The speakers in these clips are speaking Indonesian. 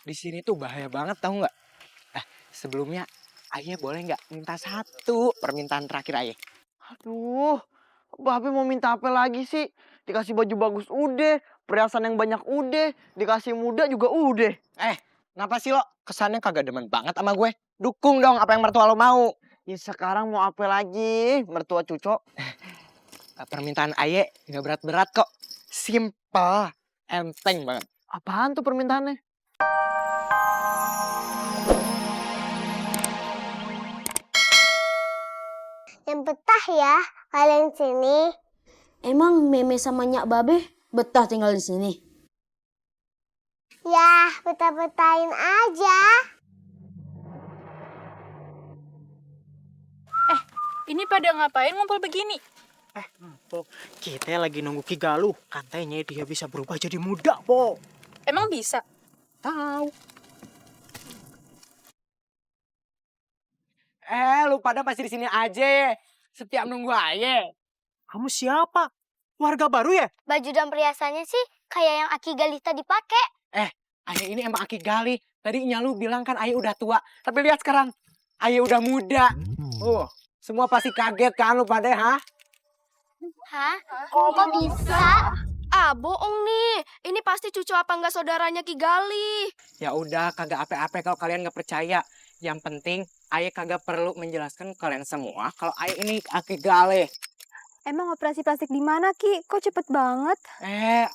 di sini tuh bahaya banget tahu nggak? Sebelumnya ayah boleh nggak minta satu permintaan terakhir ayah? Aduh, Babe mau minta apa lagi sih? Dikasih baju bagus udah, perhiasan yang banyak udah, dikasih muda juga udah. Kenapa sih lo kesannya kagak demen banget sama gue? Dukung dong apa yang mertua lo mau. Ya sekarang mau apa lagi, mertua cucok? Permintaan ayah nggak berat-berat kok. Simple, enteng banget. Apaan tuh permintaannya? Yang betah ya kalian sini. Emang Meme sama Nyak Babe betah tinggal di sini? Ya, betah-betahin aja. Ini pada ngapain ngumpul begini? Kita lagi nunggu Ki Galuh. Katanya dia bisa berubah jadi muda, Po. Emang bisa? Tahu. Lu pada masih di sini aja. Setiap nunggu ayah. Kamu siapa? Warga baru ya? Baju dan perhiasannya sih kayak yang Aki Galita dipakai. Ayah ini emang Aki Gali. Tadinya lu bilang kan ayah udah tua. Tapi lihat sekarang. Ayah udah muda. Semua pasti kaget kan lu pada, ha? Hah? Kok bisa? Ah, bohong nih. Ini pasti cucu apa enggak saudaranya Ki Gali. Ya udah, kagak ape-ape kalau kalian nggak percaya. Yang penting, ayah kagak perlu menjelaskan ke kalian semua kalau ayah ini Aki Gali. Emang operasi plastik di mana, Ki? Kok cepet banget?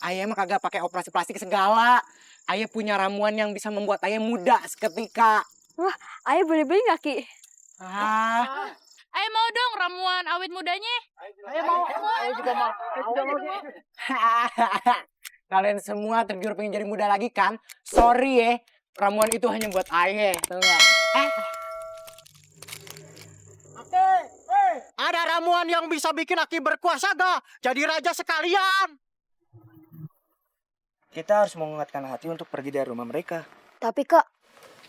Ayah emang kagak pakai operasi plastik segala. Ayah punya ramuan yang bisa membuat ayah muda seketika. Ayo boleh beli nggak, Ki? Ayo mau dong ramuan awet mudanya. Ayo mau, ayo juga mau. Kalian semua tergiur pengen jadi muda lagi kan? Sorry ya, ramuan itu hanya buat ayah, tahu nggak? Ada ramuan yang bisa bikin Aki berkuasa gak? Jadi raja sekalian. Kita harus menguatkan hati untuk pergi dari rumah mereka. Tapi Kak,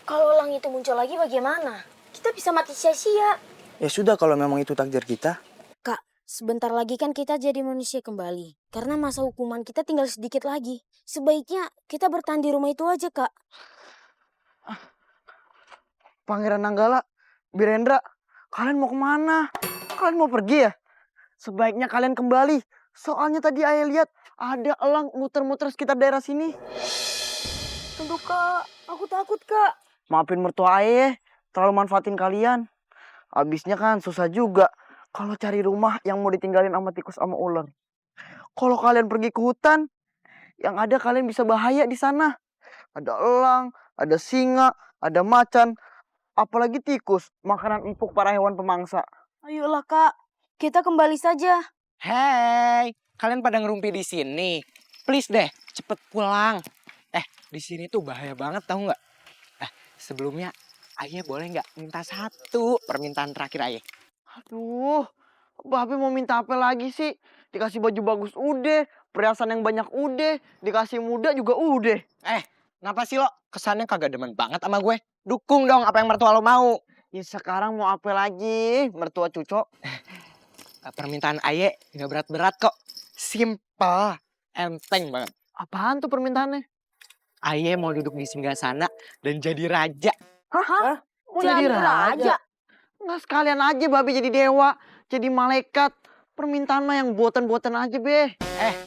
kalau elang itu muncul lagi bagaimana? Kita bisa mati sia-sia. Ya sudah kalau memang itu takdir kita. Kak, sebentar lagi kan kita jadi manusia kembali. Karena masa hukuman kita tinggal sedikit lagi. Sebaiknya kita bertahan di rumah itu aja, Kak. Pangeran Nanggala, Birendra, kalian mau kemana? Kalian mau pergi ya? Sebaiknya kalian kembali. Soalnya tadi ayah lihat ada elang muter-muter sekitar daerah sini. Tunggu, Kak. Aku takut, Kak. Maafin mertua ayah, terlalu manfaatin kalian. Habisnya kan susah juga kalau cari rumah yang mau ditinggalin sama tikus sama ular. Kalau kalian pergi ke hutan, yang ada kalian bisa bahaya di sana. Ada elang, ada singa, ada macan, apalagi tikus, makanan empuk para hewan pemangsa. Ayolah, Kak. Kita kembali saja. Hey, kalian pada ngerumpi di sini. Please deh, cepet pulang. Di sini tuh bahaya banget tahu nggak? Sebelumnya ayah boleh nggak minta satu permintaan terakhir ayah? Aduh, Babe mau minta apa lagi sih? Dikasih baju bagus udah, perhiasan yang banyak udah, dikasih muda juga udah. Kenapa sih lo kesannya kagak demen banget sama gue? Dukung dong apa yang mertua lo mau. Ya sekarang mau apa lagi, mertua cucok? Permintaan ayah nggak berat-berat kok. Simple, enteng banget. Apaan tuh permintaannya? Ayah mau duduk di singgasana dan jadi raja. Hah? Mau Jadi jadi raja? raja? Nggak sekalian aja Babe jadi dewa, jadi malaikat. Permintaan mah yang buatan-buatan aja, Be.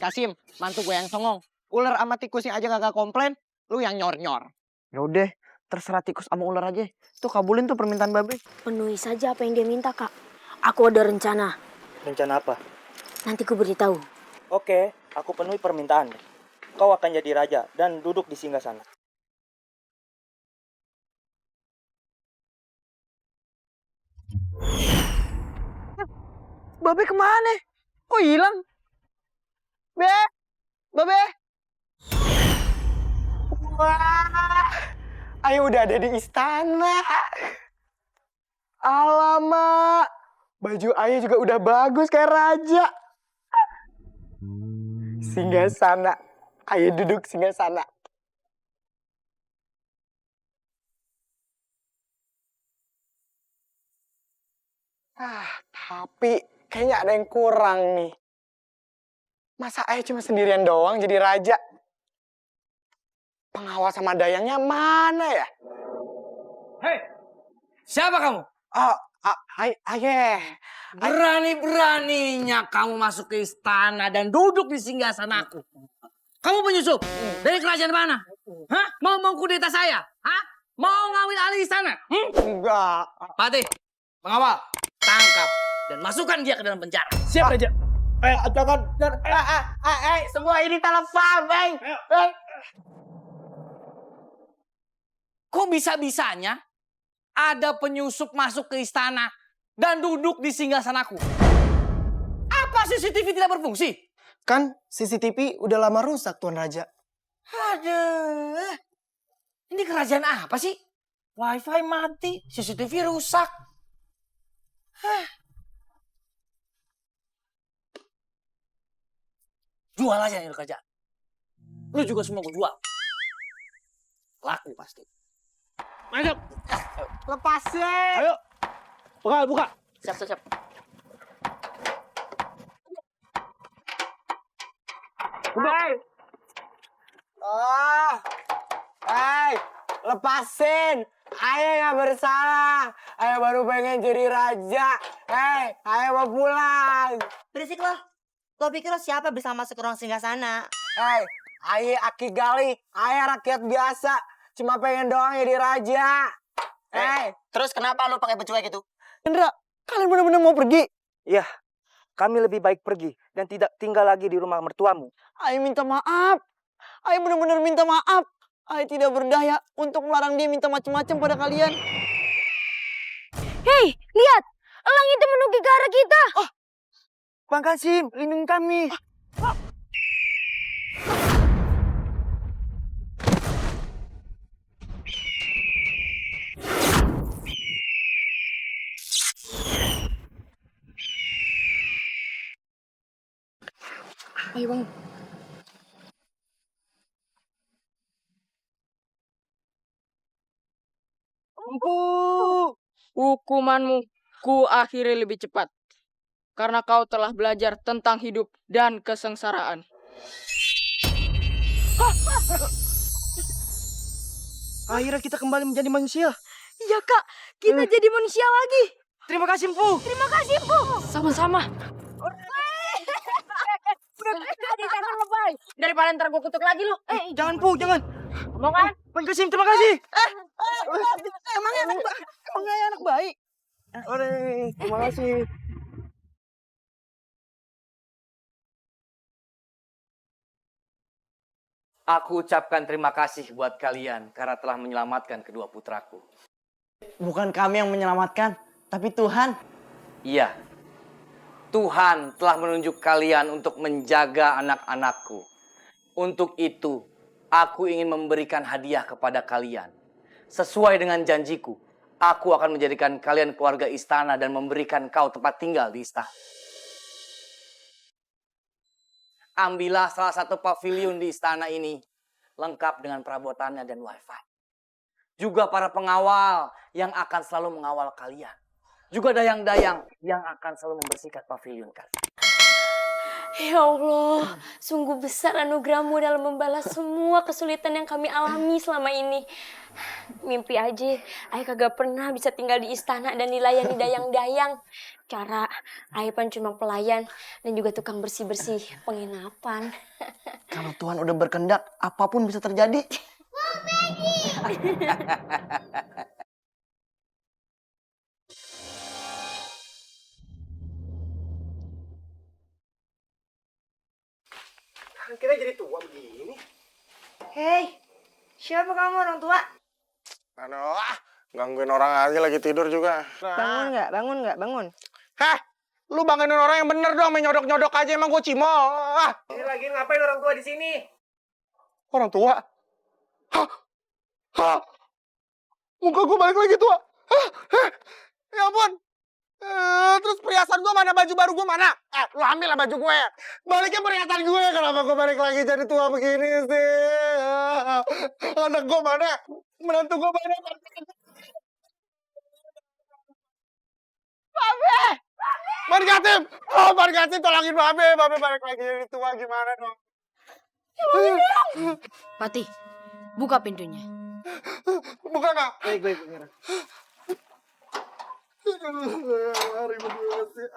Kasim, mantu gue yang songong. Ular sama tikusnya aja kagak komplain, lu yang nyor-nyor. Ya udah, terserah tikus sama ular aja. Tuh kabulin tuh permintaan Babe. Penuhi saja apa yang dia minta, Kak. Aku ada rencana. Rencana apa? Nanti ku beritahu. Oke, aku penuhi permintaan. Kau akan jadi raja dan duduk di singgasana. Babe kemana? Kok hilang? Be? Babe? Wah, ayah udah ada di istana. Alamak, baju ayah juga udah bagus kayak raja. Singgasana, ayah duduk singgasana. Tapi kayaknya ada yang kurang nih. Masa ayah cuma sendirian doang jadi raja? pengawal sama dayangnya mana ya? Siapa kamu? Oh, ayah. Berani-beraninya kamu masuk ke istana dan duduk di singgasanaku. Kamu penyusup dari kerajaan mana? Hah? Mau kudeta saya? Hah? Mau ngambil alih istana? Enggak. Patih, pengawal, tangkap dan masukkan dia ke dalam penjara. Siap Raja. Jangan. Semua ini telepon, Bang. Kok bisa-bisanya ada penyusup masuk ke istana dan duduk di singgasanaku? Apa CCTV tidak berfungsi? Kan CCTV udah lama rusak Tuan Raja. Aduh, ini kerajaan apa sih? Wifi mati, CCTV rusak. Hah. Jual aja nih kerajaan. Lu juga semua gue jual. Laku pasti. Ayo, Lepasin. ayo. Buka. Siap. Lepasin. Ayah nggak bersalah. Ayah baru pengen jadi raja. Ayah mau pulang. Berisik lo. Lo pikir lo siapa bisa masuk ke ruang singgasana? Ayah Aki Gali. Ayah rakyat biasa. Cuma pengen doang jadi raja. Terus kenapa lo pakai baju kayak gitu? Indra, kalian benar-benar mau pergi? Ya, kami lebih baik pergi dan tidak tinggal lagi di rumah mertuamu. Ayah minta maaf. Ayah benar-benar minta maaf. Ayah tidak berdaya untuk melarang dia minta macam-macam pada kalian. Hei, lihat! Elang itu menuju ke arah kita. Bang Kasim, lindungi kami. Ayo bang. Hukumanmu ku akhiri lebih cepat. Karena kau telah belajar tentang hidup dan kesengsaraan. Akhirnya kita kembali menjadi manusia. Iya kak, kita jadi manusia lagi. Terima kasih, Empu. Terima kasih Bu. Sama-sama. Daripada ntar gue kutuk lagi lu. Jangan, Pu, jangan. Mau kan? Bang Kasim, terima kasih. Emangnya anak baik. Terima kasih. Aku ucapkan terima kasih buat kalian karena telah menyelamatkan kedua putraku. Bukan kami yang menyelamatkan, tapi Tuhan. Iya, Tuhan telah menunjuk kalian untuk menjaga anak-anakku. Untuk itu, aku ingin memberikan hadiah kepada kalian. Sesuai dengan janjiku, aku akan menjadikan kalian keluarga istana dan memberikan kau tempat tinggal di istana. Ambillah salah satu pavilion di istana ini, lengkap dengan perabotannya dan wifi. Juga para pengawal yang akan selalu mengawal kalian. Juga dayang-dayang yang akan selalu membersihkan pavilion kalian. Ya Allah, sungguh besar anugerahmu dalam membalas semua kesulitan yang kami alami selama ini. Mimpi aja, Ayah kagak pernah bisa tinggal di istana dan dilayani dayang-dayang. Cara Ayah pan cuma pelayan dan juga tukang bersih-bersih penginapan. Kalau Tuhan udah berkehendak, apapun bisa terjadi. Kita jadi tua begini. Hei, siapa kamu orang tua? Aduh, gangguin orang aja lagi tidur juga. Bangun. Hah? Lu bangunin orang yang bener dong, main nyodok-nyodok aja emang gue cimol. Ini lagi ngapain orang tua di sini? Orang tua? Hah? Hah? Muka gue balik lagi tua. Hah? Ya ampun. Terus perhiasan gue mana, baju baru gue mana? Lu ambil lah baju gue. Baliknya perhiasan gue, kenapa gue balik lagi jadi tua begini sih? Anak gue mana? Menantu gue mana? Babe Kasim! Oh, Babe Kasim tolongin Babe. Babe balik lagi jadi tua, gimana dong? Patih, Buka pintunya. Buka nggak? Baik, Pangeran. Ribet banget sih.